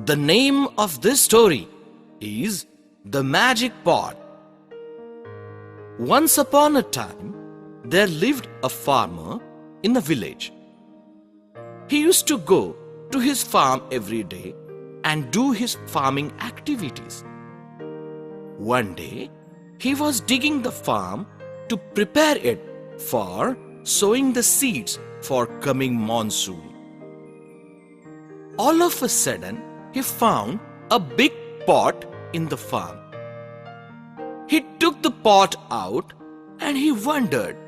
The name of this story is The Magic Pot. Once upon a time, there lived a farmer in a village. He used to go to his farm every day and do his farming activities. One day, he was digging the farm to prepare it for sowing the seeds for coming monsoon. All of a sudden, he found a big pot in the farm. He took the pot out and he wondered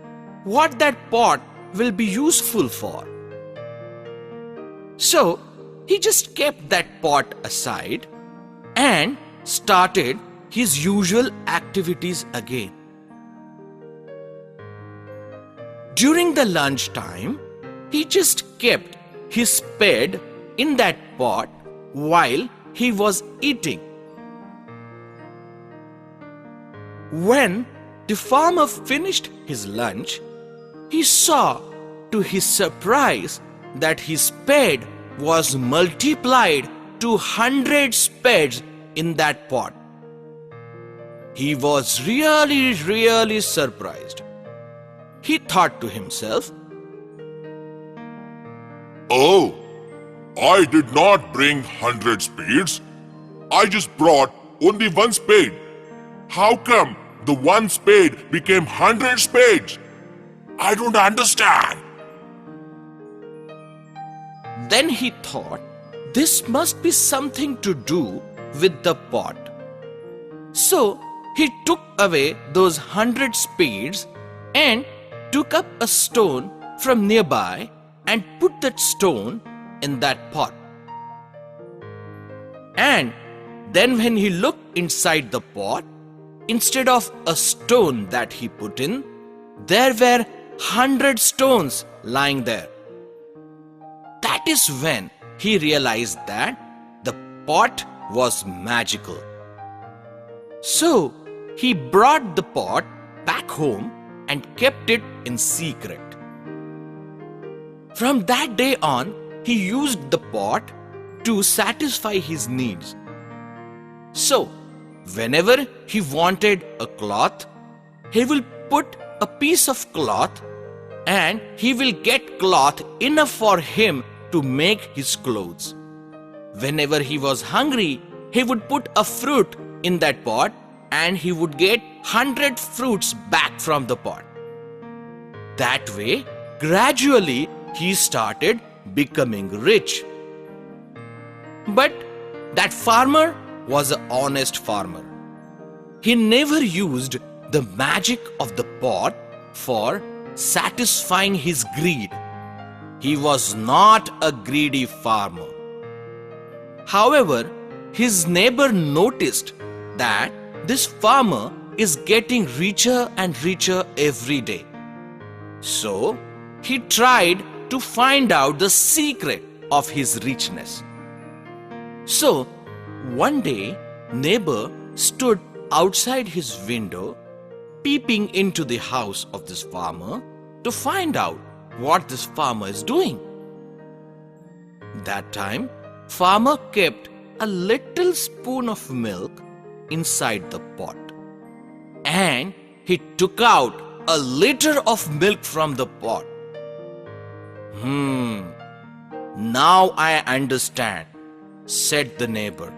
what that pot will be useful for. So, he just kept that pot aside and started his usual activities again. During the lunch time, he just kept his spade in that pot while he was eating. When the farmer finished his lunch, he saw to his surprise that his spade was multiplied to 100 spades in that pot. He was really surprised. He thought to himself, "Oh, I did not bring 100 spades. I just brought only one spade. How come the one spade became 100 spades? I don't understand." Then he thought this must be something to do with the pot. So he took away those 100 spades and took up a stone from nearby and put that stone in that pot. And then when he looked inside the pot, instead of a stone that he put in, there were 100 stones lying there. That is when he realized that the pot was magical. So he brought the pot back home and kept it in secret. From that day on, he used the pot to satisfy his needs. So, whenever he wanted a cloth, he will put a piece of cloth and he will get cloth enough for him to make his clothes. Whenever he was hungry, he would put a fruit in that pot and he would get 100 fruits back from the pot. That way, gradually, he started becoming rich. But that farmer was an honest farmer. He never used the magic of the pot for satisfying his greed. He was not a greedy farmer. However, his neighbor noticed that this farmer is getting richer and richer every day. So, he tried to find out the secret of his richness. So, one day, neighbor stood outside his window, peeping into the house of this farmer to find out what this farmer is doing. That time, farmer kept a little spoon of milk inside the pot. And he took out a liter of milk from the pot. Now I understand, said the neighbor.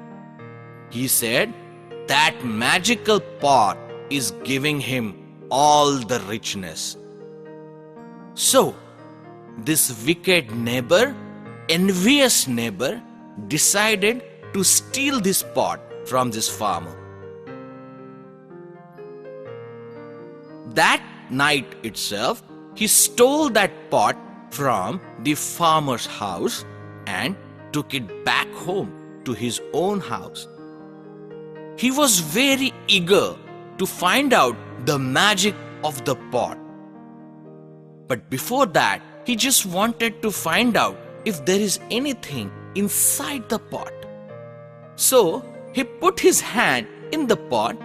He said that magical pot is giving him all the richness. So, this wicked neighbor, envious neighbor, decided to steal this pot from this farmer. That night itself, he stole that pot from the farmer's house and took it back home to his own house. He was very eager to find out the magic of the pot. But before that, he just wanted to find out if there is anything inside the pot. So he put his hand in the pot,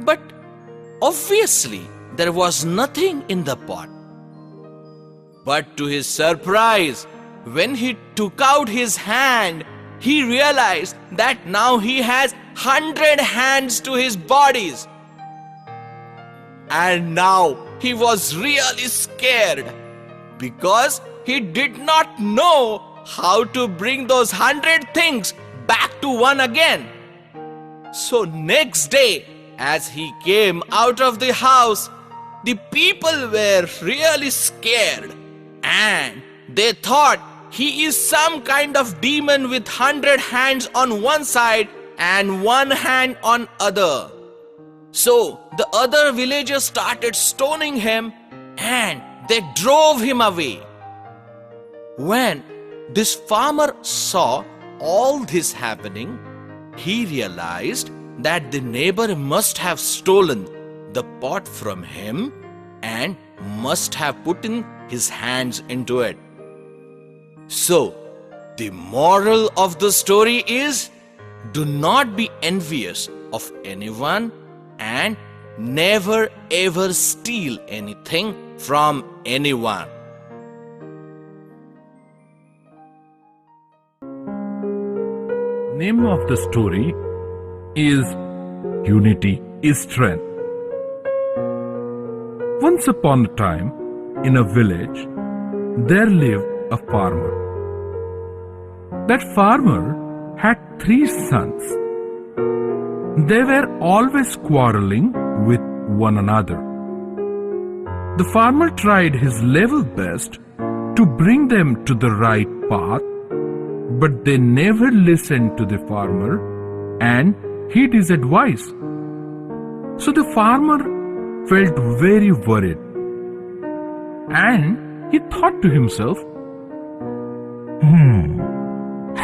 but obviously there was nothing in the pot. But to his surprise, when he took out his hand, he realized that now he has 100 hands to his bodies. And now he was really scared because he did not know how to bring those 100 things back to one again. So next day, as he came out of the house, the people were really scared and they thought he is some kind of demon with 100 hands on one side and one hand on other. So the other villagers started stoning him and they drove him away. When this farmer saw all this happening, he realized that the neighbor must have stolen the pot from him and must have put in his hands into it. So, the moral of the story is, do not be envious of anyone and never ever steal anything from anyone. Name of the story is Unity is Strength. Once upon a time, in a village, there lived a farmer. That farmer had 3 sons. They were always quarreling with one another. The farmer tried his level best to bring them to the right path, but they never listened to the farmer and heed his advice. So the farmer felt very worried and he thought to himself,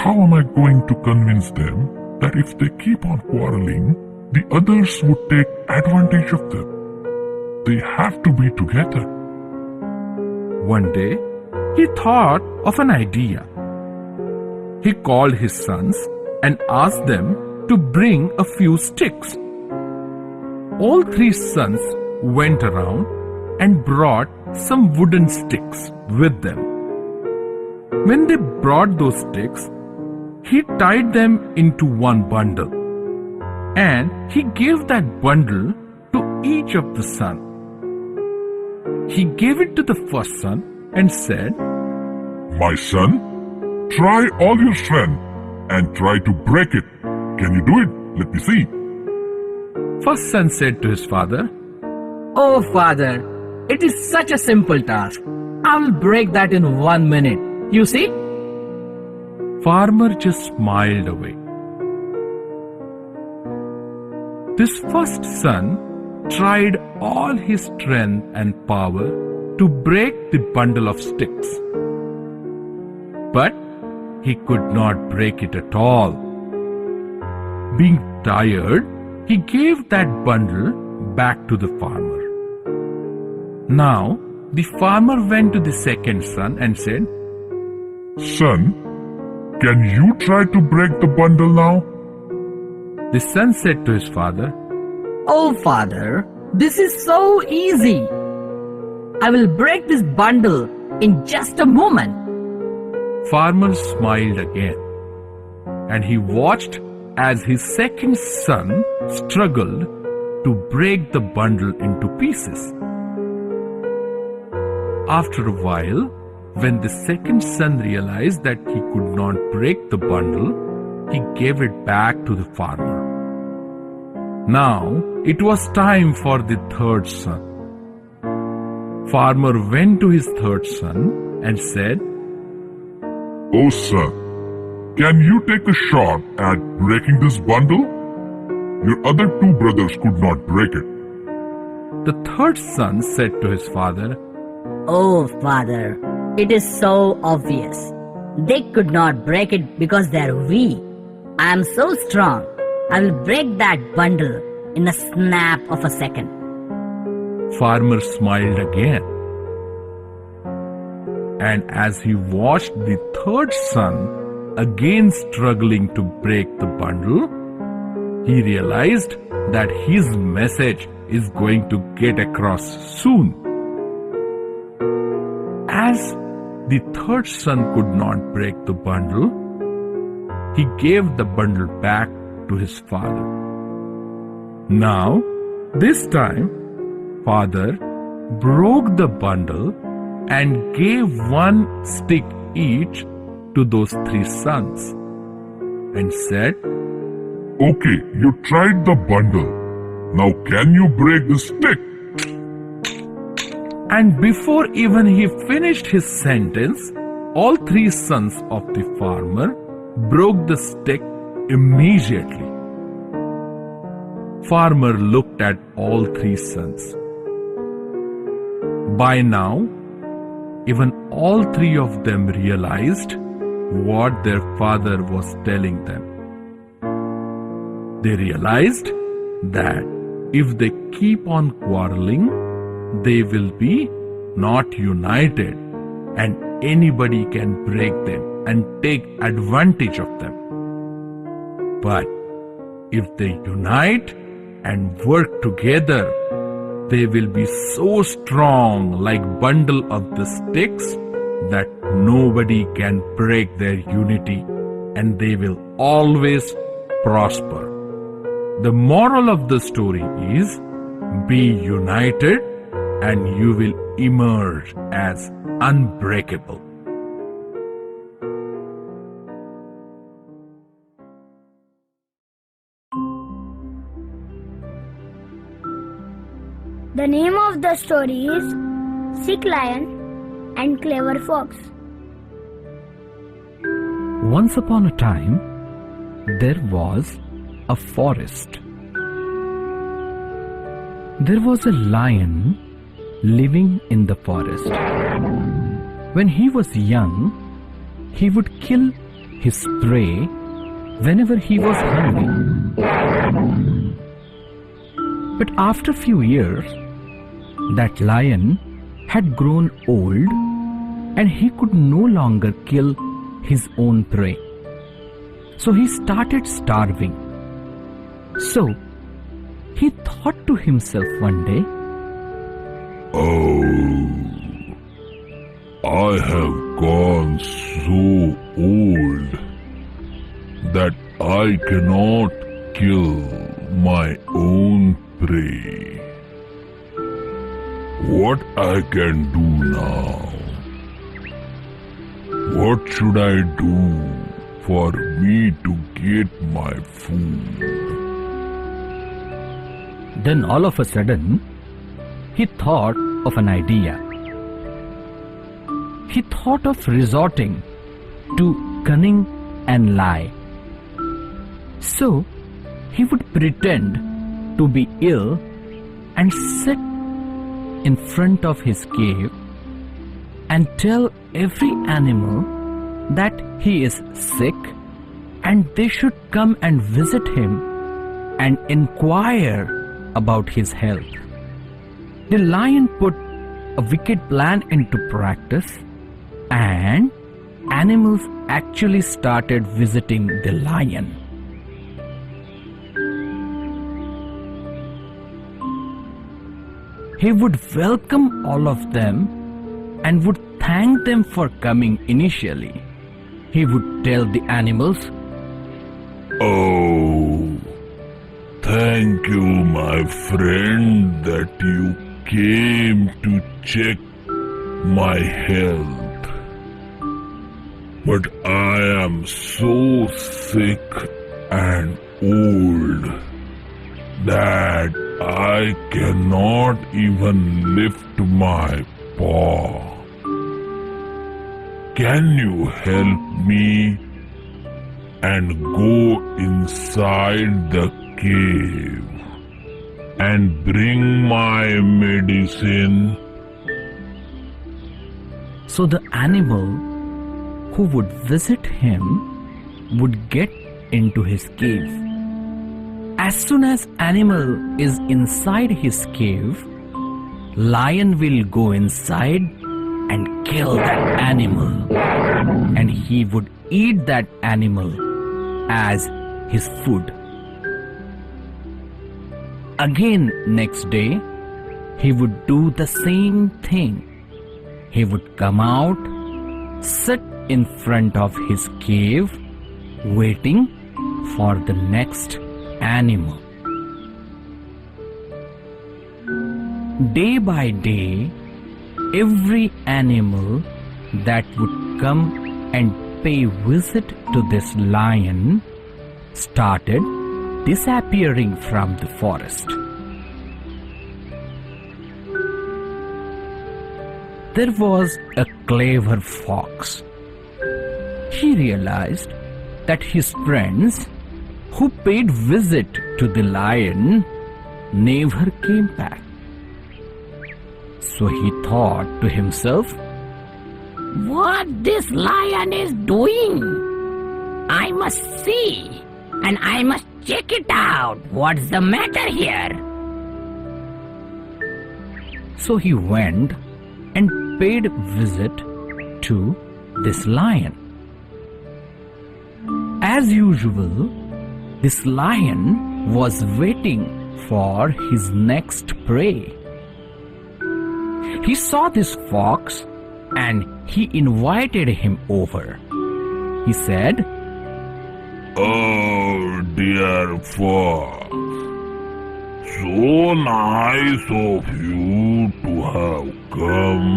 How am I going to convince them that if they keep on quarreling, the others would take advantage of them? They have to be together. One day, he thought of an idea. He called his sons and asked them to bring a few sticks. All 3 sons went around and brought some wooden sticks with them. When they brought those sticks, he tied them into one bundle and he gave that bundle to each of the sons. He gave it to the first son and said, My son, try all your strength and try to break it. Can you do it? Let me see. First son said to his father, Oh, father, it is such a simple task. I will break that in 1 minute. You see? Farmer just smiled away. This first son tried all his strength and power to break the bundle of sticks. But he could not break it at all. Being tired, he gave that bundle back to the farmer. Now, the farmer went to the second son and said, Son, can you try to break the bundle now? The son said to his father, Oh, father, this is so easy. I will break this bundle in just a moment. Farmer smiled again, and he watched as his second son struggled to break the bundle into pieces. After a while, when the second son realized that he could not break the bundle, he gave it back to the farmer. Now it was time for the third son. Farmer went to his third son and said, Oh son, can you take a shot at breaking this bundle? Your other 2 brothers could not break it. The third son said to his father, Oh, father, it is so obvious. They could not break it because they are weak. I am so strong. I will break that bundle in a snap of a second. Farmer smiled again. And as he watched the third son again struggling to break the bundle, he realized that his message is going to get across soon. As the third son could not break the bundle, he gave the bundle back to his father. Now, this time, father broke the bundle and gave one stick each to those 3 sons and said, Okay, you tried the bundle. Now can you break the stick? And before even he finished his sentence, all 3 sons of the farmer broke the stick immediately. Farmer looked at all 3 sons. By now, even all 3 of them realized what their father was telling them. They realized that if they keep on quarreling, they will be not united and anybody can break them and take advantage of them. But if they unite and work together, they will be so strong like bundle of the sticks that nobody can break their unity and they will always prosper. The moral of the story is, be united and you will emerge as unbreakable. The name of the story is Sick Lion and Clever Fox. Once upon a time, there was a forest. There was a lion living in the forest. When he was young, he would kill his prey whenever he was hungry. But after a few years, that lion had grown old and he could no longer kill his own prey. So he started starving. So he thought to himself one day, Oh, I have gone so old that I cannot kill my own prey. What I can do now? What should I do for me to get my food? then all of a sudden, he thought of an idea. He thought of resorting to cunning and lie. So, he would pretend to be ill and sit in front of his cave and tell every animal that he is sick and they should come and visit him and inquire about his health. The lion put a wicked plan into practice and animals actually started visiting the lion. He would welcome all of them and would thank them for coming initially. He would tell the animals, Oh, thank you, my friend, that you came to check my health. But I am so sick and old that I cannot even lift my paw. Can you help me and go inside the cave and bring my medicine? so the animal who would visit him would get into his cave. As soon as animal is inside his cave, lion will go inside and kill that animal, and he would eat that animal as his food. Again next day, he would do the same thing. He would come out, sit in front of his cave, waiting for the next animal. Day by day, every animal that would come and pay visit to this lion started disappearing from the forest. There was a clever fox. He realized that his friends who paid visit to the lion never came back. So he thought to himself, What this lion is doing? I must see, and I must check it out. What's the matter here? so he went and paid visit to this lion. As usual, this lion was waiting for his next prey. He saw this fox and he invited him over. He said, "Oh, dear fox, so nice of you to have come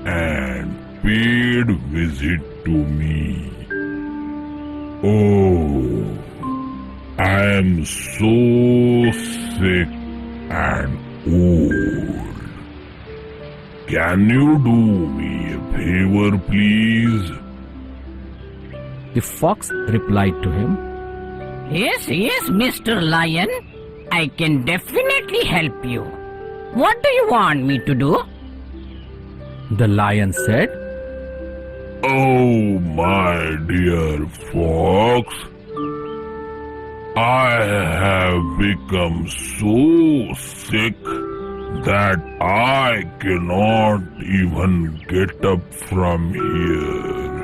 and paid visit to me. Oh, I am so sick and old. Can you do me a favor, please?" the fox replied to him, Yes, Mr. Lion. I can definitely help you. What do you want me to do? The lion said, "Oh, my dear fox, I have become so sick that I cannot even get up from here.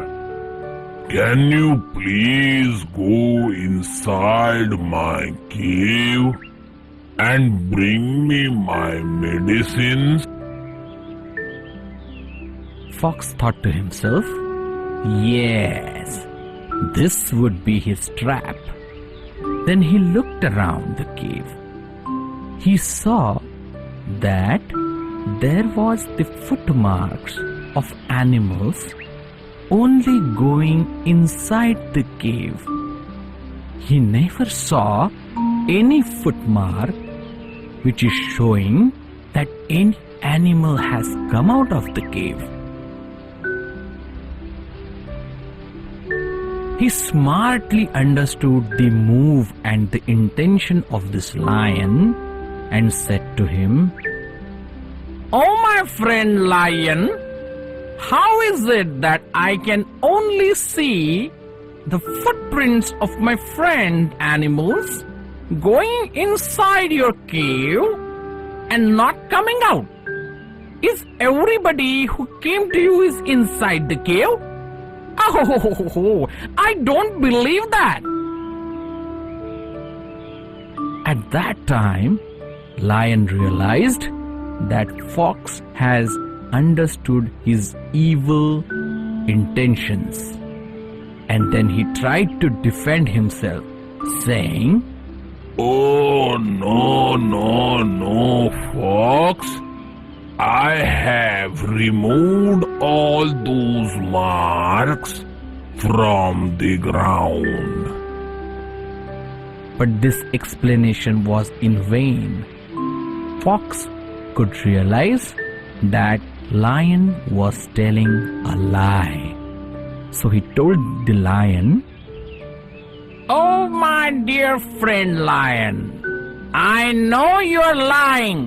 Can you please go inside my cave and bring me my medicines?" Fox thought to himself, yes, this would be his trap. Then he looked around the cave. He saw that there was the footmarks of animals only going inside the cave. He never saw any footmark which is showing that any animal has come out of the cave. He smartly understood the move and the intention of this lion and said to him, "Oh, my friend lion, how is it that I can only see the footprints of my friend animals going inside your cave and not coming out? Is everybody who came to you is inside the cave? Oh, I don't believe that." At that time, Lion realized that Fox has understood his evil intentions, and then he tried to defend himself, saying, "Oh, no, Fox. I have removed all those marks from the ground." but this explanation was in vain. Fox could realize that Lion was telling a lie. So he told the lion, "Oh, my dear friend lion, I know you're lying,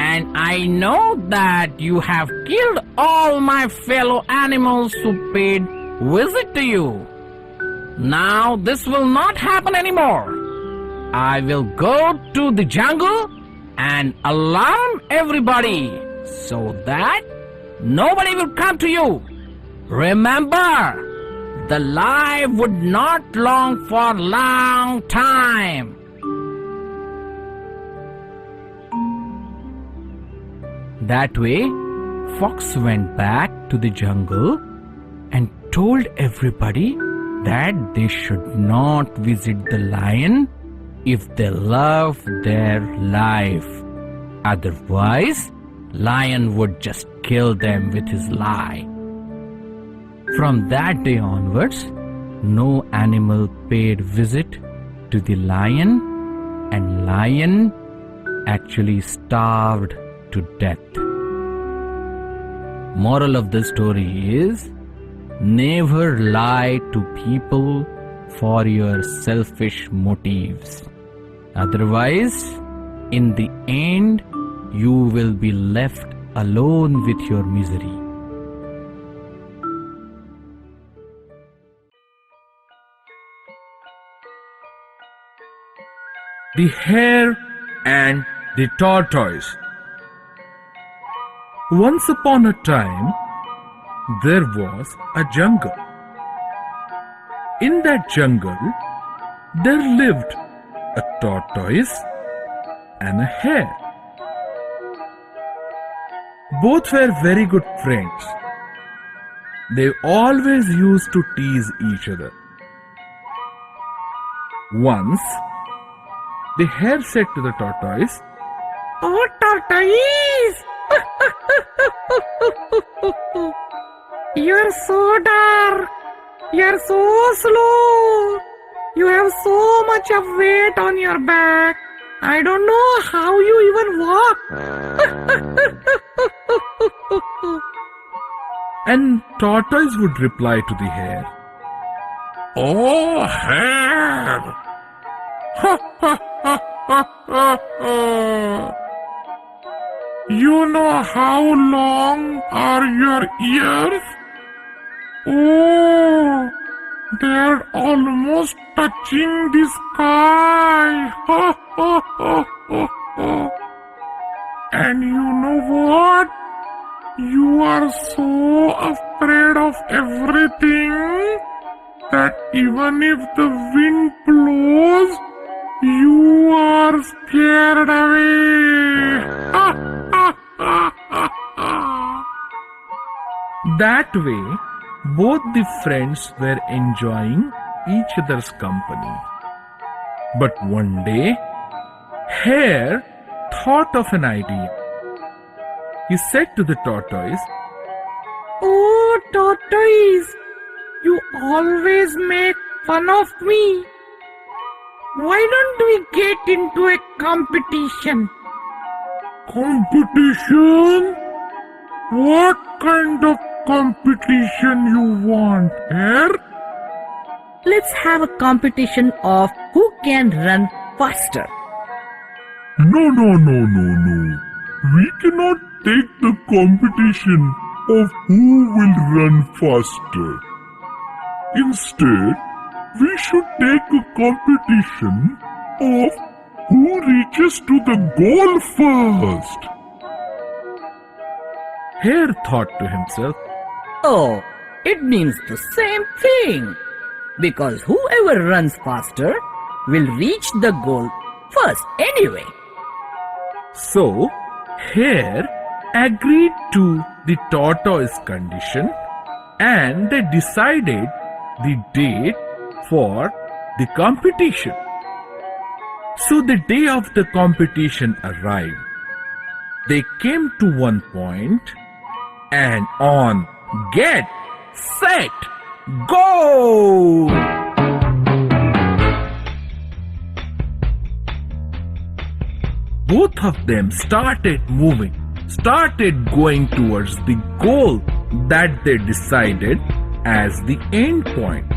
and I know that you have killed all my fellow animals who paid visit to you. Now this will not happen anymore. I will go to the jungle and alarm everybody so that nobody will come to you. Remember, the lie would not long for long time." That way, Fox went back to the jungle and told everybody that they should not visit the lion if they love their life. Otherwise, lion would just kill them with his lie. From that day onwards, no animal paid visit to the lion, and lion actually starved to death. Moral of the story is, never lie to people for your selfish motives. Otherwise, in the end, you will be left alone with your misery. The Hare and the Tortoise. Once upon a time, there was a jungle. In that jungle, there lived a tortoise and a hare. Both were very good friends. They always used to tease each other. Once, the hare said to the tortoise, "Oh, tortoise! You're so dark. You're so slow. You have so much of weight on your back. I don't know how you even walk." and tortoise would reply to the hare, Oh, hare! Ha ha ha ha ha ha! You know how long are your ears? Oh, they're almost touching the sky. Ha ha ha ha ha! And you know what? You are so afraid of everything that even if the wind blows, you are scared away. Ha ha ha ha ha! That way, both the friends were enjoying each other's company. But one day, Hare thought of an idea. He said to the tortoise, Oh, tortoise! You always make fun of me. Why don't we get into a competition? Competition? What kind of competition you want, hare? Let's have a competition of who can run faster. No. We cannot take the competition of who will run faster. Instead, we should take a competition of who reaches to the goal first. Hare thought to himself, Oh, it means the same thing. Because whoever runs faster will reach the goal first anyway. So, Hare agreed to the tortoise condition and they decided the date for the competition. So the day of the competition arrived. They came to one point and on get, set, go! Both of them started moving, started going towards the goal that they decided as the end point.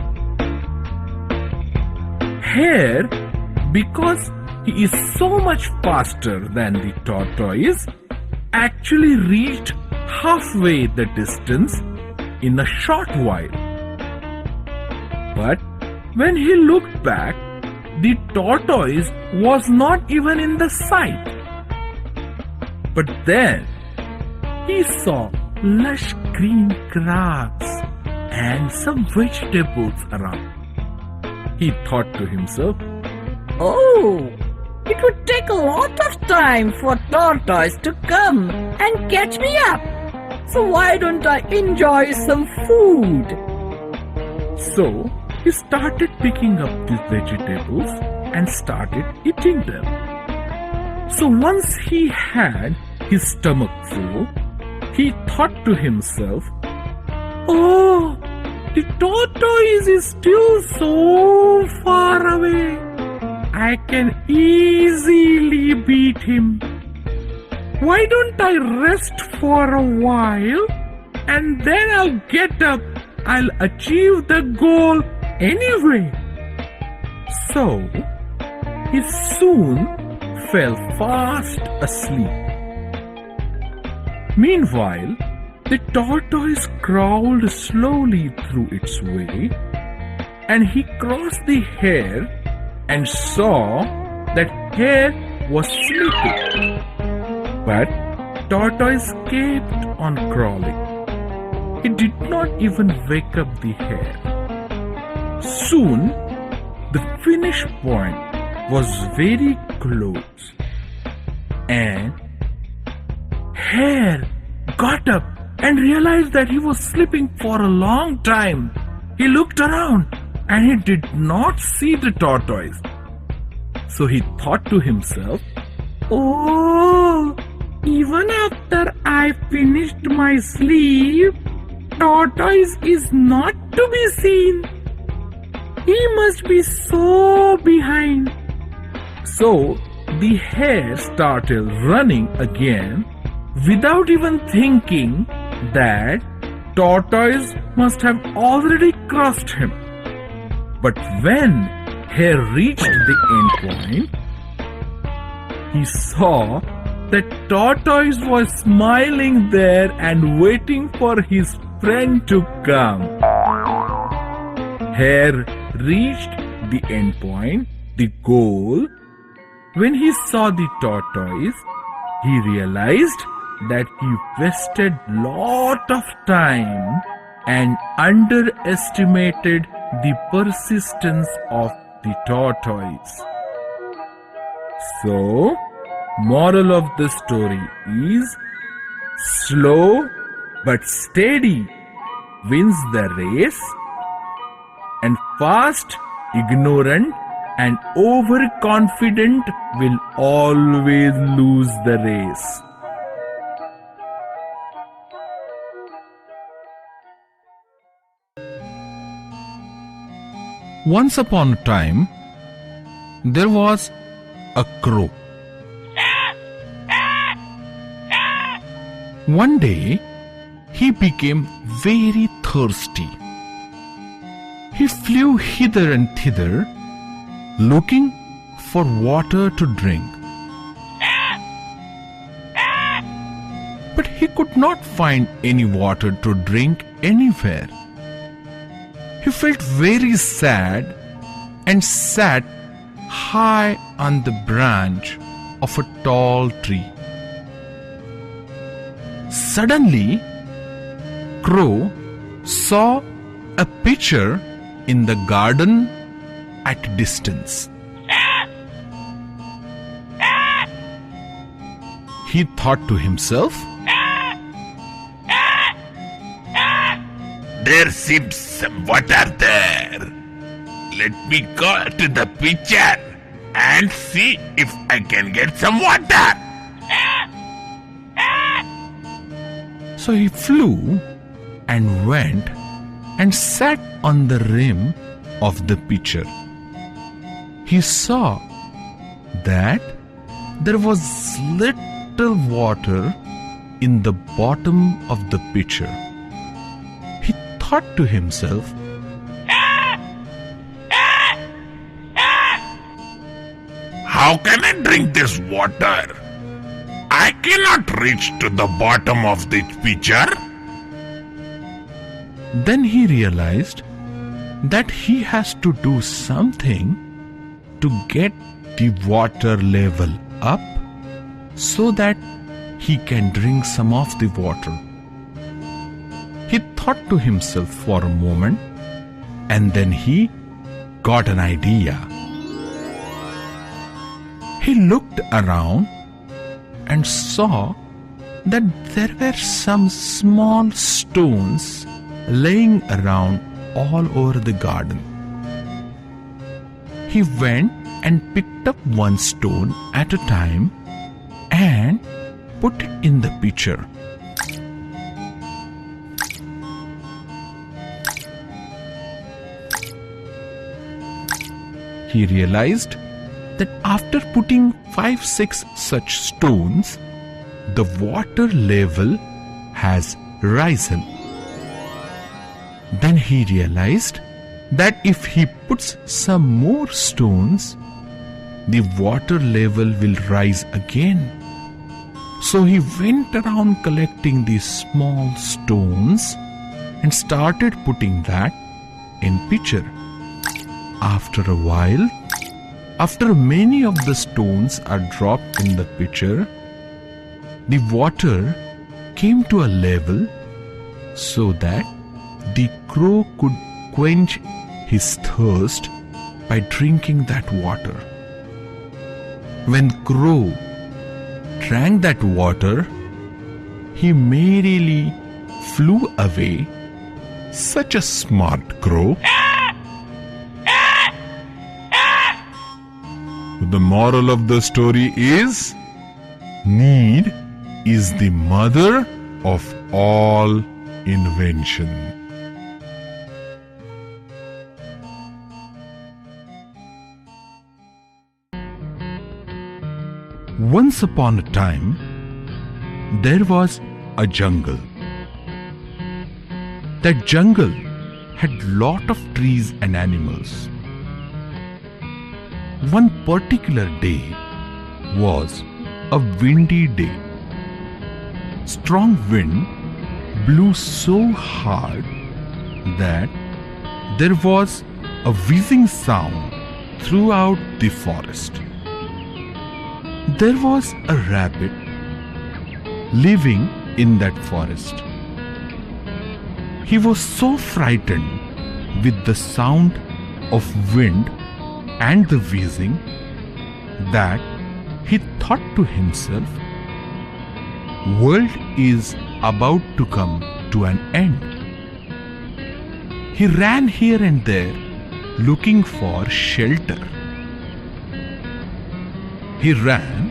Hare, because he is so much faster than the tortoise, actually reached halfway the distance in a short while. But when he looked back, the tortoise was not even in the sight. But then he saw lush green grass and some vegetables around. He thought to himself, Oh, it would take a lot of time for tortoise to come and catch me up. So why don't I enjoy some food? so he started picking up the vegetables and started eating them. So once he had his stomach full, he thought to himself, "Oh, the tortoise is still so far away. I can easily beat him. Why don't I rest for a while and then I'll get up. I'll achieve the goal anyway." So he soon fell fast asleep. Meanwhile, the tortoise crawled slowly through its way, and he crossed the hare and saw that hare was sleeping. But tortoise kept on crawling. He did not even wake up the hare. Soon, the finish point was very close, and hare got up and realized that he was sleeping for a long time. He looked around and he did not see the tortoise. So he thought to himself, Oh, even after I finished my sleep, tortoise is not to be seen. He must be so behind. So the hare started running again without even thinking that tortoise must have already crossed him. But when hare reached the end point, he saw that tortoise was smiling there and waiting for his friend to come. Hare reached the end point, the goal. When he saw the tortoise, he realized that he wasted lot of time and underestimated the persistence of the tortoise. So, moral of the story is, slow but steady wins the race, and fast, ignorant and overconfident will always lose the race. Once upon a time, there was a crow. One day, he became very thirsty. He flew hither and thither, looking for water to drink. But he could not find any water to drink anywhere. He felt very sad and sat high on the branch of a tall tree. Suddenly, Crow saw a pitcher in the garden at a distance. He thought to himself, There seems some water there. Let me go to the pitcher and see if I can get some water. So he flew and went and sat on the rim of the pitcher. He saw that there was little water in the bottom of the pitcher. He thought to himself, How can I drink this water? I cannot reach to the bottom of the pitcher. Then he realized that he has to do something to get the water level up so that he can drink some of the water. He thought to himself for a moment, and then he got an idea. He looked around and saw that there were some small stones laying around all over the garden. he went and picked up one stone at a time and put it in the pitcher. He realized that after putting 5-6 such stones, the water level has risen. Then he realized that if he puts some more stones, the water level will rise again. So he went around collecting these small stones and started putting that in pitcher. After a while, after many of the stones are dropped in the pitcher, the water came to a level so that the crow could quench his thirst by drinking that water. When Crow drank that water, he merrily flew away. Such a smart crow. The moral of the story is, need is the mother of all invention. Once upon a time, there was a jungle. That jungle had lot of trees and animals. One particular day was a windy day. Strong wind blew so hard that there was a whizzing sound throughout the forest. There was a rabbit living in that forest. He was so frightened with the sound of wind and the whizzing that he thought to himself, "World is about to come to an end." He ran here and there looking for shelter. He ran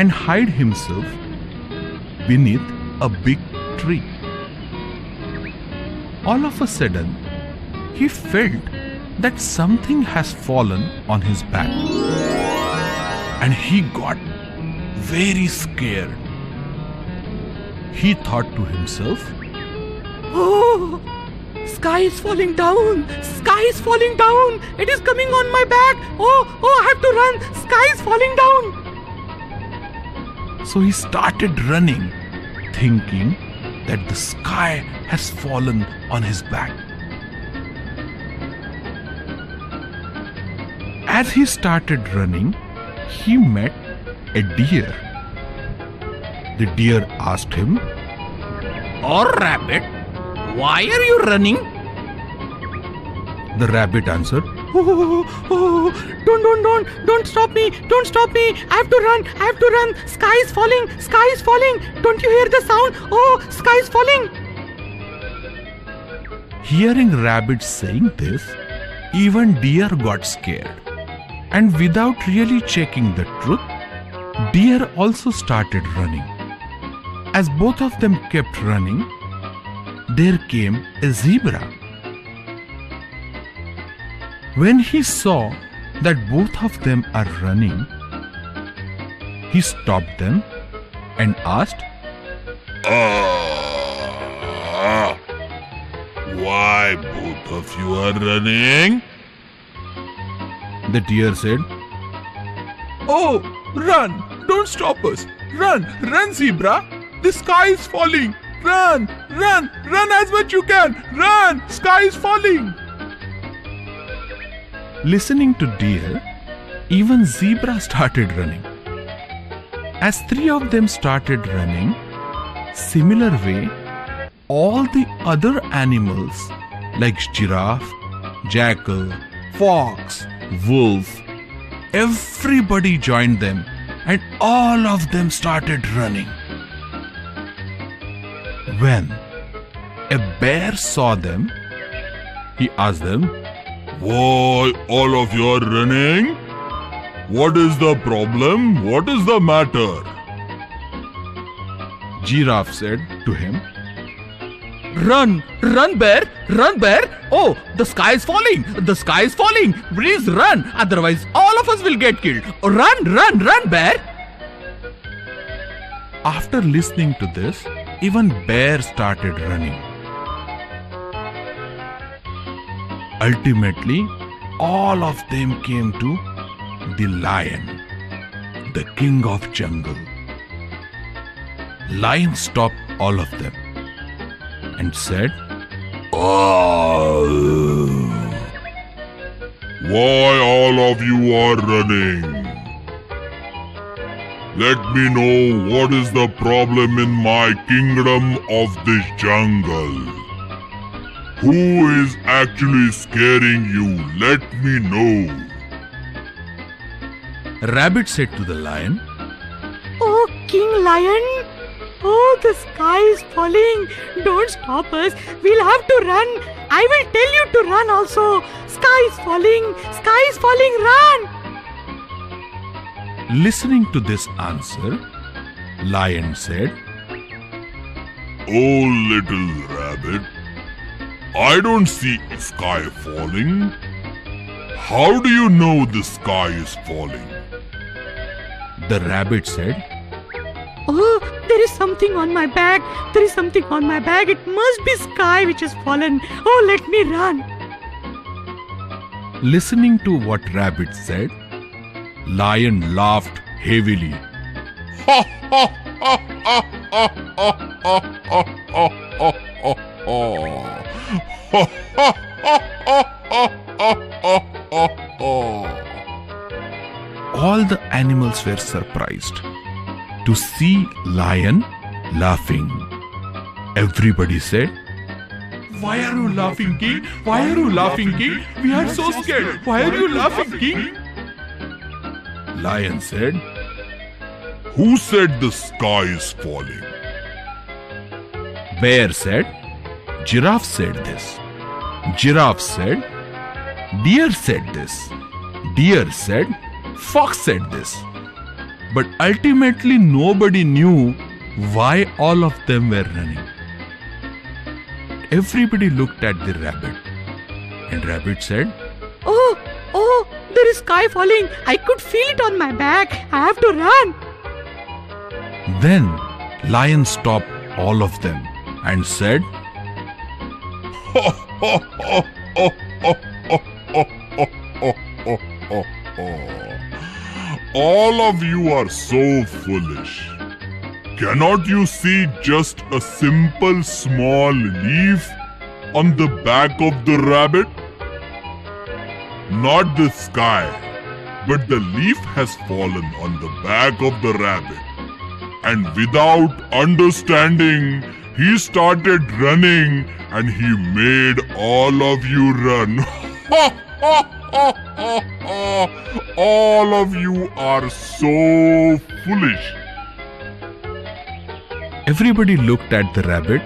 and hid himself beneath a big tree. All of a sudden, he felt that something has fallen on his back, and he got very scared. He thought to himself, Oh, sky is falling down. Sky is falling down. It is coming on my back. Oh, I have to run. Sky is falling down. so he started running, thinking that the sky has fallen on his back. As he started running, he met a deer. The deer asked him, "Oh, rabbit, why are you running?" The rabbit answered, Don't stop me. Don't stop me. I have to run. Sky is falling. Sky is falling. Don't you hear the sound? Oh, sky is falling. Hearing rabbit saying this, even deer got scared. And without really checking the truth, deer also started running. As both of them kept running, there came a zebra. When he saw that both of them are running, he stopped them and asked, Why both of you are running? The deer said, "Oh, run! Don't stop us! Run! Run, zebra! The sky is falling! Run! Run! Run as much you can! Run! Sky is falling!" Listening to deer, even zebra started running. As three of them started running, similar way, all the other animals like giraffe, jackal, fox, wolf, everybody joined them and all of them started running. When a bear saw them, he asked them, Why all of you are running? What is the problem? What is the matter? Giraffe said to him, Run, run, bear, run, bear. Oh, the sky is falling. The sky is falling. Please run. Otherwise, all of us will get killed. Run, run, run, bear. After listening to this, even bear started running. Ultimately, all of them came to the lion, the king of jungle. Lion stopped all of them and said, Oh, why all of you are running? Let me know what is the problem in my kingdom of this jungle. Who is actually scaring you? Let me know. Rabbit said to the lion, Oh, King Lion! Oh, the sky is falling. Don't stop us. We'll have to run. I will tell you to run also. Sky is falling. Sky is falling. Run. Listening to this answer, lion said, Oh, little rabbit, I don't see sky falling. How do you know the sky is falling? The rabbit said, Oh, there is something on my bag. There is something on my bag. It must be sky which has fallen. Oh, let me run. Listening to what rabbit said, lion laughed heavily. All the animals were surprised to see lion laughing. Everybody said, Why are you laughing, king? Why are you laughing, king? We are so scared. Why are you laughing, king? Lion said, Who said the sky is falling? Bear said, Giraffe said this. Giraffe said, Deer said this. Deer said, Fox said this. But ultimately nobody knew why all of them were running. Everybody looked at the rabbit, and rabbit said, Oh, there is sky falling. I could feel it on my back. I have to run. Then lion stopped all of them and said, All of you are so foolish. Cannot you see just a simple small leaf on the back of the rabbit? Not the sky, but the leaf has fallen on the back of the rabbit. And without understanding, he started running and he made all of you run. All of you are so foolish. Everybody looked at the rabbit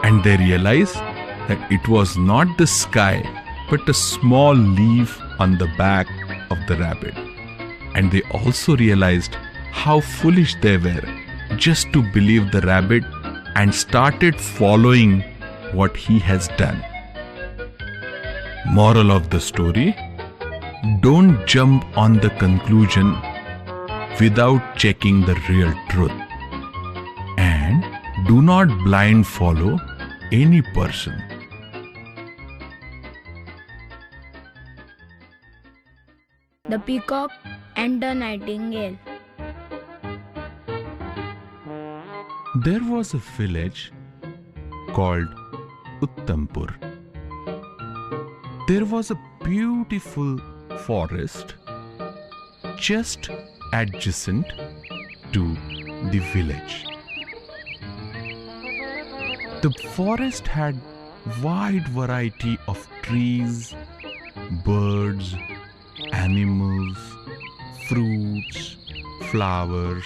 and they realized that it was not the sky but a small leaf on the back of the rabbit. And they also realized how foolish they were just to believe the rabbit and started following what he has done. Moral of the story: don't jump on the conclusion without checking the real truth. And do not blind follow any person. The Peacock and the Nightingale. There was a village called Uttampur. There was a beautiful forest just adjacent to the village. The forest had wide variety of trees, birds, animals, fruits, flowers,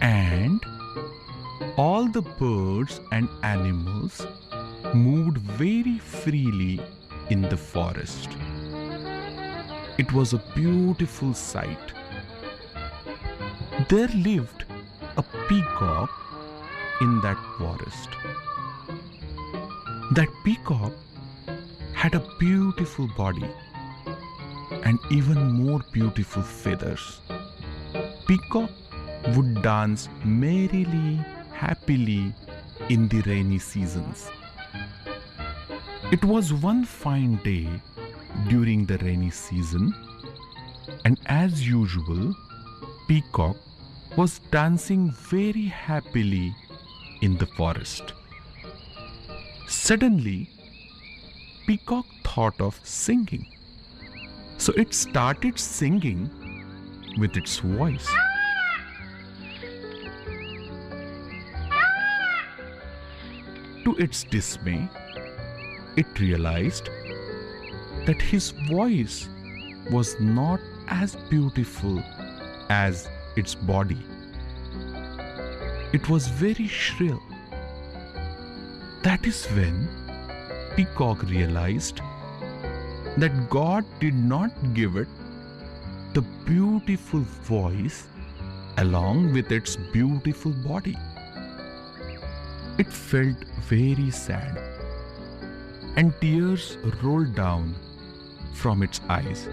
and all the birds and animals moved very freely in the forest. It was a beautiful sight. There lived a peacock in that forest. That peacock had a beautiful body and even more beautiful feathers. Peacock would dance merrily, happily in the rainy seasons. It was one fine day during the rainy season, and as usual, Peacock was dancing very happily in the forest. Suddenly, Peacock thought of singing. So it started singing with its voice. To its dismay, it realized that his voice was not as beautiful as its body. It was very shrill. That is when Peacock realized that God did not give it the beautiful voice along with its beautiful body. It felt very sad, and tears rolled down from its eyes.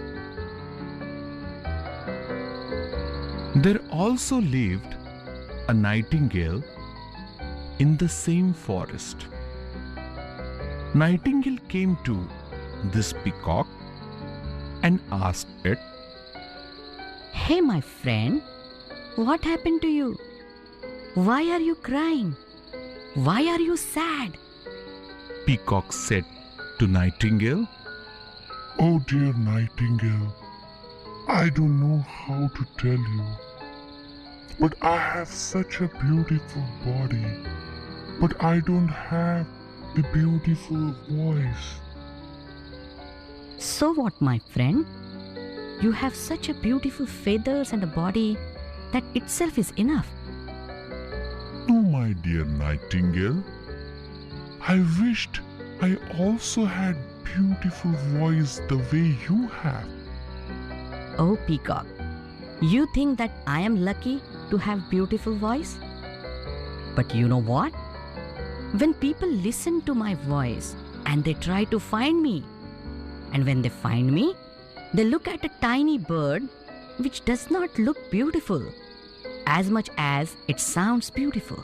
There also lived a nightingale in the same forest. Nightingale came to this peacock and asked it, Hey, my friend, what happened to you? Why are you crying? Why are you sad? Peacock said to Nightingale, Oh dear Nightingale, I don't know how to tell you, but I have such a beautiful body, but I don't have the beautiful voice. So what, my friend? You have such a beautiful feathers and a body that itself is enough. No, my dear Nightingale, I wished I also had beautiful voice the way you have. Oh, Peacock, you think that I am lucky to have beautiful voice? But you know what? When people listen to my voice and they try to find me, and when they find me, they look at a tiny bird which does not look beautiful as much as it sounds beautiful,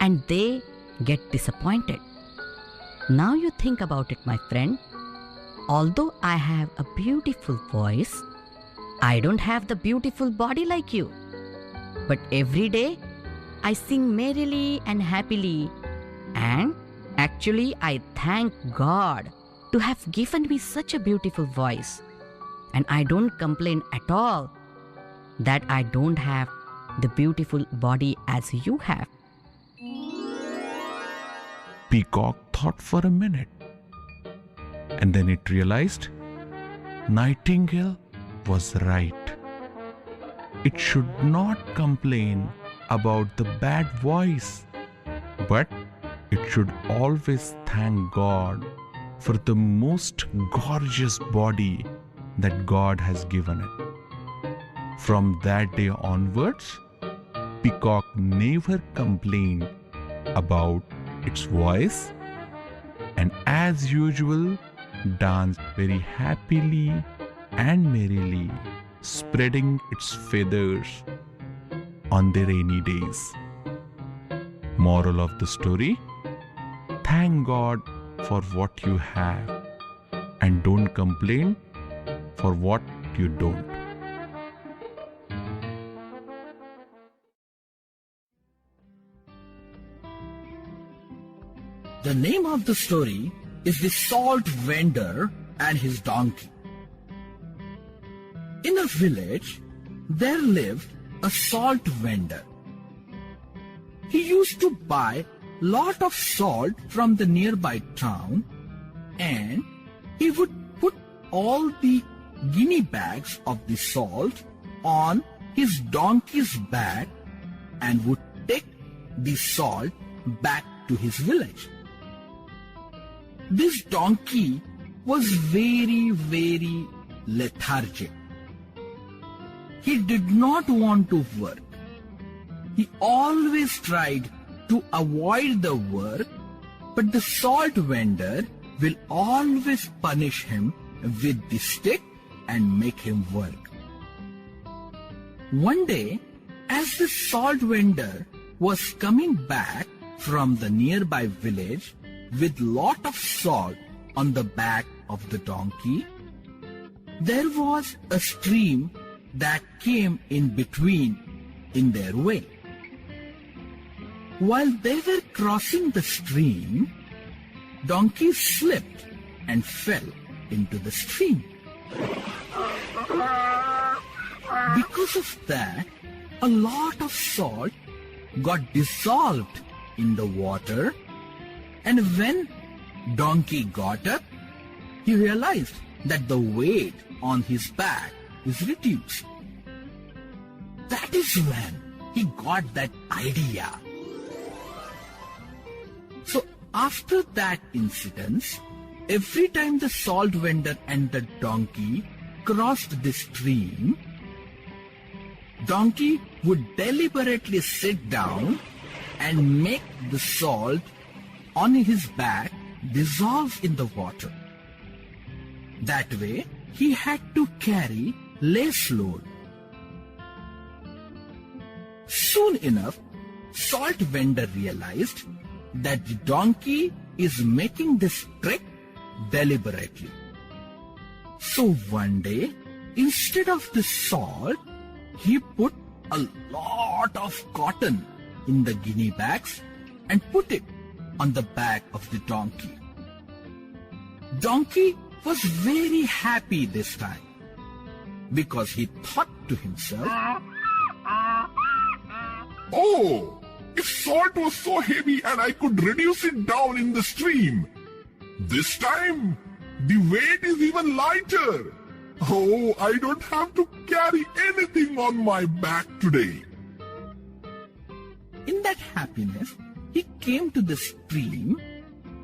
and they get disappointed. Now you think about it, my friend. Although I have a beautiful voice, I don't have the beautiful body like you. But every day, I sing merrily and happily, and actually I thank God to have given me such a beautiful voice. And I don't complain at all that I don't have the beautiful body as you have. Peacock thought for a minute, and then it realized Nightingale was right. It should not complain about the bad voice, but it should always thank God for the most gorgeous body that God has given it. From that day onwards, Peacock never complained about its voice, and as usual danced very happily and merrily, spreading its feathers on the rainy days. Moral of the story: thank God for what you have and don't complain for what you don't. The name of the story is The Salt Vendor and His Donkey. In a village, there lived a salt vendor. He used to buy lot of salt from the nearby town, and he would put all the guinea bags of the salt on his donkey's back and would take the salt back to his village. This donkey was very lethargic. He did not want to work. He always tried to avoid the work, but the salt vendor will always punish him with the stick and make him work. One day, as the salt vendor was coming back from the nearby village with lot of salt on the back of the donkey, there was a stream that came in between in their way. While they were crossing the stream, donkey slipped and fell into the stream. Because of that, a lot of salt got dissolved in the water, and when donkey got up, he realized that the weight on his back is reduced. That is when he got that idea. So after that incident, every time the salt vendor and the donkey crossed the stream, donkey would deliberately sit down and make the salt on his back dissolve in the water. That way, he had to carry less load. Soon enough, salt vendor realized that the donkey is making this trick deliberately. So one day, instead of the salt, he put a lot of cotton in the guinea bags and put it on the back of the donkey. Donkey was very happy this time because he thought to himself, Oh, if salt was so heavy and I could reduce it down in the stream, this time the weight is even lighter. Oh, I don't have to carry anything on my back today. in that happiness, he came to the stream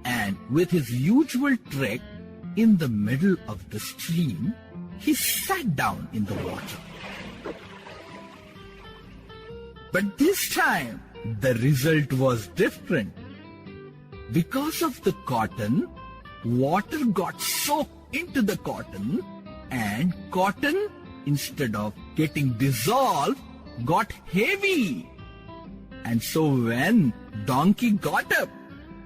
and with his usual trick in the middle of the stream, he sat down in the water. But this time, the result was different. Because of the cotton, water got soaked into the cotton, and cotton, instead of getting dissolved, got heavy. And so when donkey got up,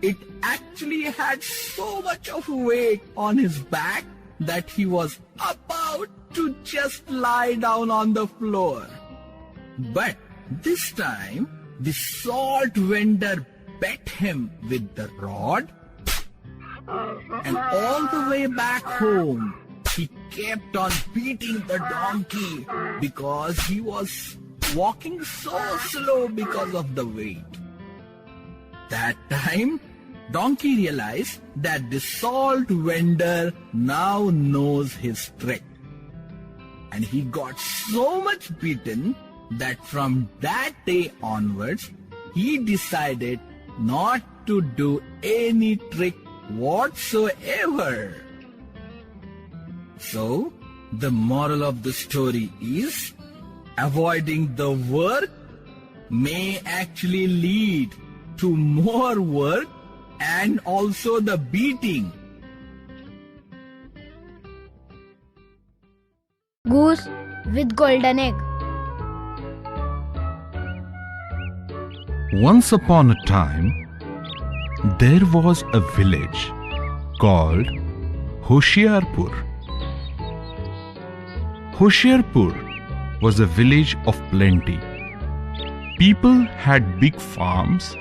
it actually had so much of weight on his back that he was about to just lie down on the floor. But this time, the salt vendor bet him with the rod, and all the way back home, he kept on beating the donkey because he was walking so slow because of the weight. That time, donkey realized that the salt vendor now knows his trick. And he got so much beaten that from that day onwards, he decided not to do any trick whatsoever. So, the moral of the story is, avoiding the work may actually lead to more work and also the beating. Goose with golden egg. Once upon a time, there was a village called Hoshiarpur. Hoshiarpur was a village of plenty. People had big farms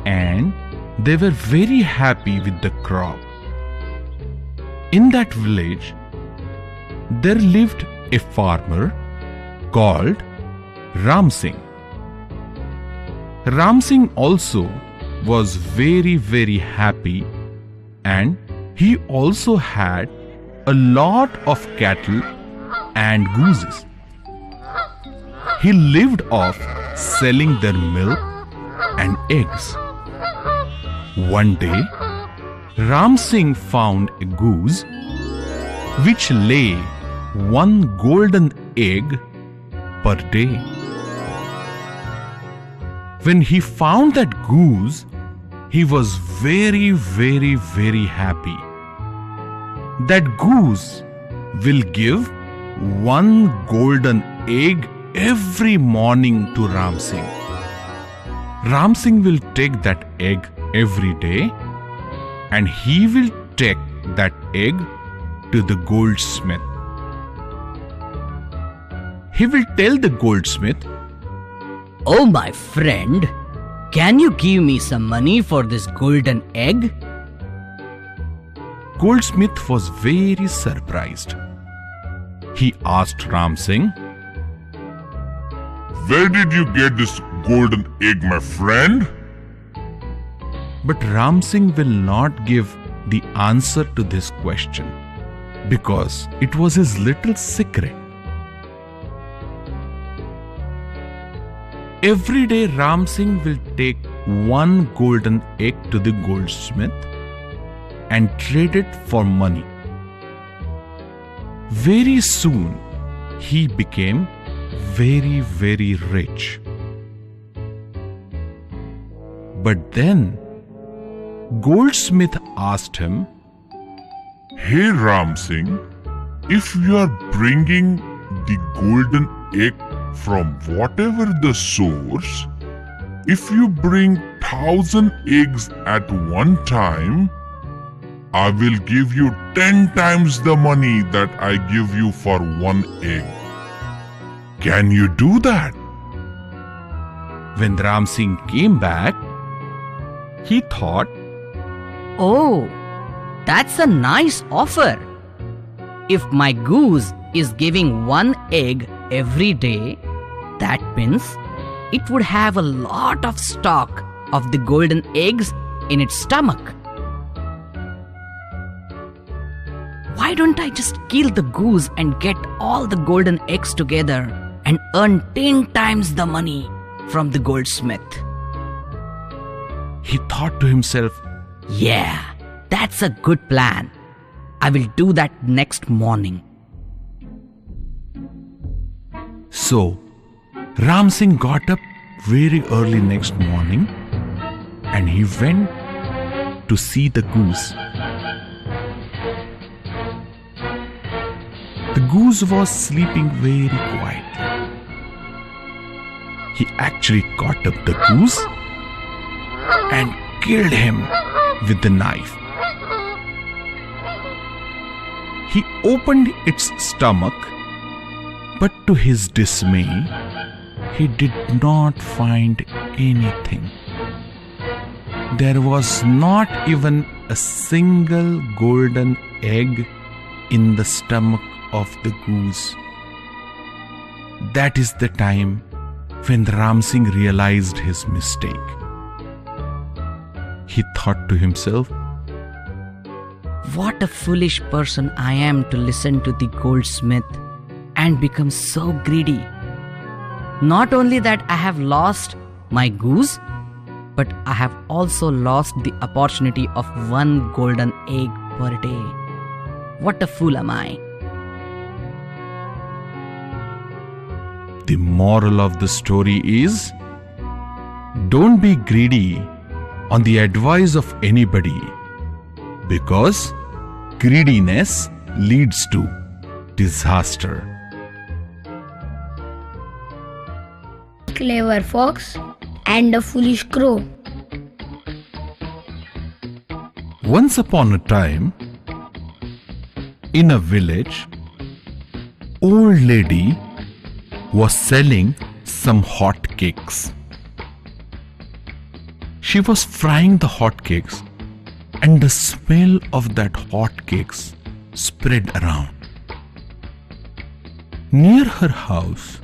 and they were very happy with the crop. In that village, there lived a farmer called Ram Singh. Ram Singh also was very happy, and he also had a lot of cattle and gooses. He lived off selling their milk and eggs. One day, Ram Singh found a goose which lay one golden egg per day. When he found that goose, he was very, very, very happy. That goose will give one golden egg every morning to Ram Singh. Ram Singh will take that egg every day, and he will take that egg to the goldsmith. He will tell the goldsmith, Oh, my friend, can you give me some money for this golden egg? Goldsmith was very surprised. He asked Ram Singh, Where did you get this golden egg, my friend? but Ram Singh will not give the answer to this question because it was his little secret. Every day Ram Singh will take one golden egg to the goldsmith and trade it for money. Very soon he became very, very rich. But then goldsmith asked him, Hey Ram Singh, if you are bringing the golden egg from whatever the source, if you bring 1,000 eggs at one time, I will give you 10 times the money that I give you for one egg. Can you do that? when Ram Singh came back, he thought, Oh, that's a nice offer. If my goose is giving one egg every day, that means it would have a lot of stock of the golden eggs in its stomach. Why don't I just kill the goose and get all the golden eggs together and earn 10 times the money from the goldsmith? he thought to himself, Yeah, that's a good plan. I will do that next morning. So Ram Singh got up very early next morning and he went to see the goose. The goose was sleeping very quietly. He actually caught up the goose and killed him with the knife. He opened its stomach, but to his dismay, he did not find anything. There was not even a single golden egg in the stomach of the goose. That is the time when Ram Singh realized his mistake. He thought to himself, What a foolish person I am to listen to the goldsmith and become so greedy. Not only that I have lost my goose, but I have also lost the opportunity of one golden egg per day. What a fool am I? the moral of the story is, don't be greedy on the advice of anybody, because greediness leads to disaster. Clever fox and a foolish crow. Once upon a time, in a village, old lady was selling some hot cakes. She was frying the hot cakes, and the smell of that hot cakes spread around. Near her house,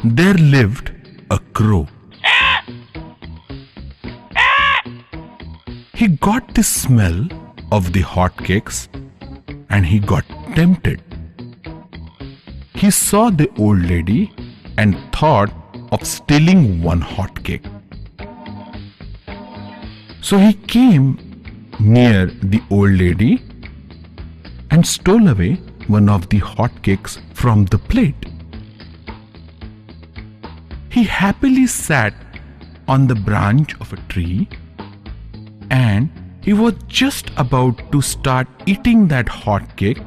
there lived a crow. He got the smell of the hot cakes and he got tempted. He saw the old lady and thought of stealing one hot cake. So he came near the old lady and stole away one of the hotcakes from the plate. He happily sat on the branch of a tree, and he was just about to start eating that hotcake,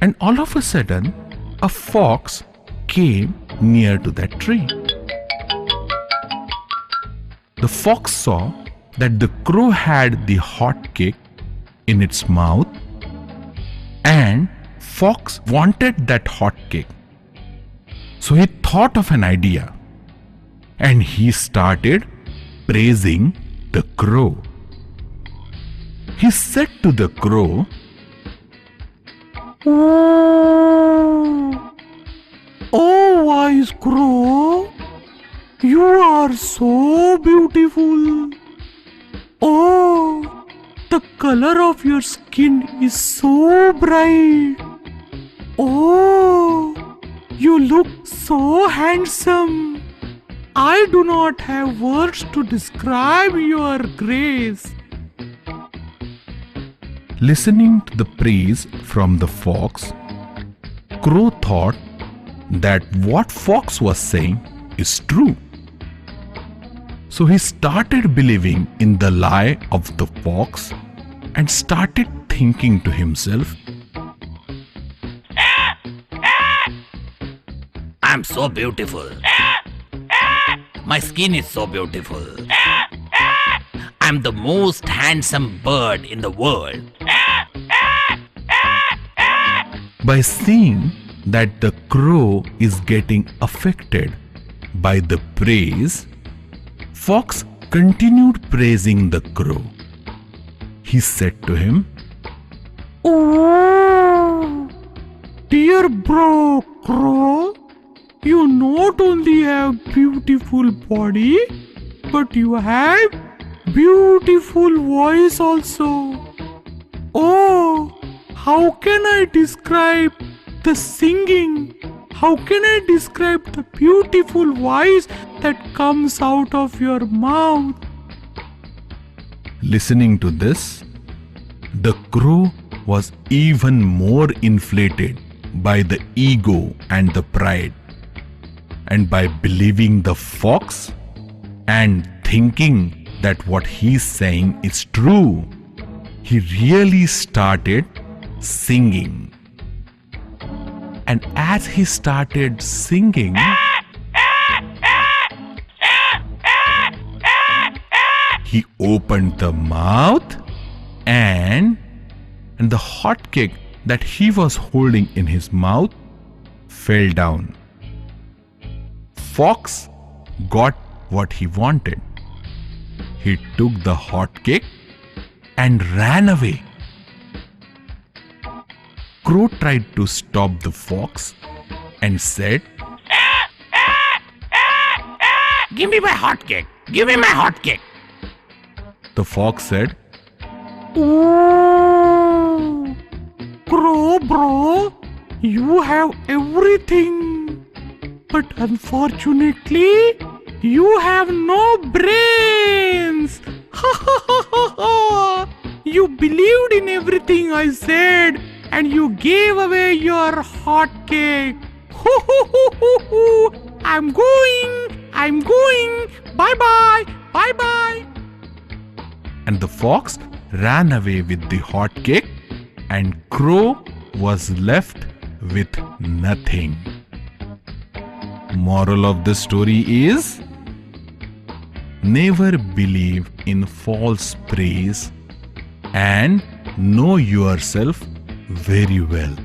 and all of a sudden a fox came near to that tree. The fox saw that the crow had the hotcake in its mouth, and fox wanted that hotcake. So he thought of an idea, and he started praising the crow. He said to the crow, Oh, wise crow, you are so beautiful. Oh, the color of your skin is so bright. Oh, you look so handsome. I do not have words to describe your grace. Listening to the praise from the fox, Crow thought that what fox was saying is true. So he started believing in the lie of the fox and started thinking to himself, I'm so beautiful. My skin is so beautiful. I'm the most handsome bird in the world. By seeing that the crow is getting affected by the praise, fox continued praising the crow. He said to him, Oh, dear bro crow, you not only have beautiful body, but you have beautiful voice also. Oh, how can I describe the singing? How can I describe the beautiful voice that comes out of your mouth? Listening to this, the crow was even more inflated by the ego and the pride. And by believing the fox and thinking that what he's saying is true, he really started singing. And as he started singing, he opened the mouth, and the hotcake that he was holding in his mouth fell down. Fox got what he wanted. He took the hotcake and ran away. Crow tried to stop the fox and said, Give me my hotcake. Give me my hotcake. The fox said, Oh, crow bro, you have everything. But unfortunately, you have no brains. You believed in everything I said, and you gave away your hotcake. I'm going. Bye bye. Bye bye. and the fox ran away with the hotcake, and Crow was left with nothing. Moral of the story is: never believe in false praise and know yourself very well.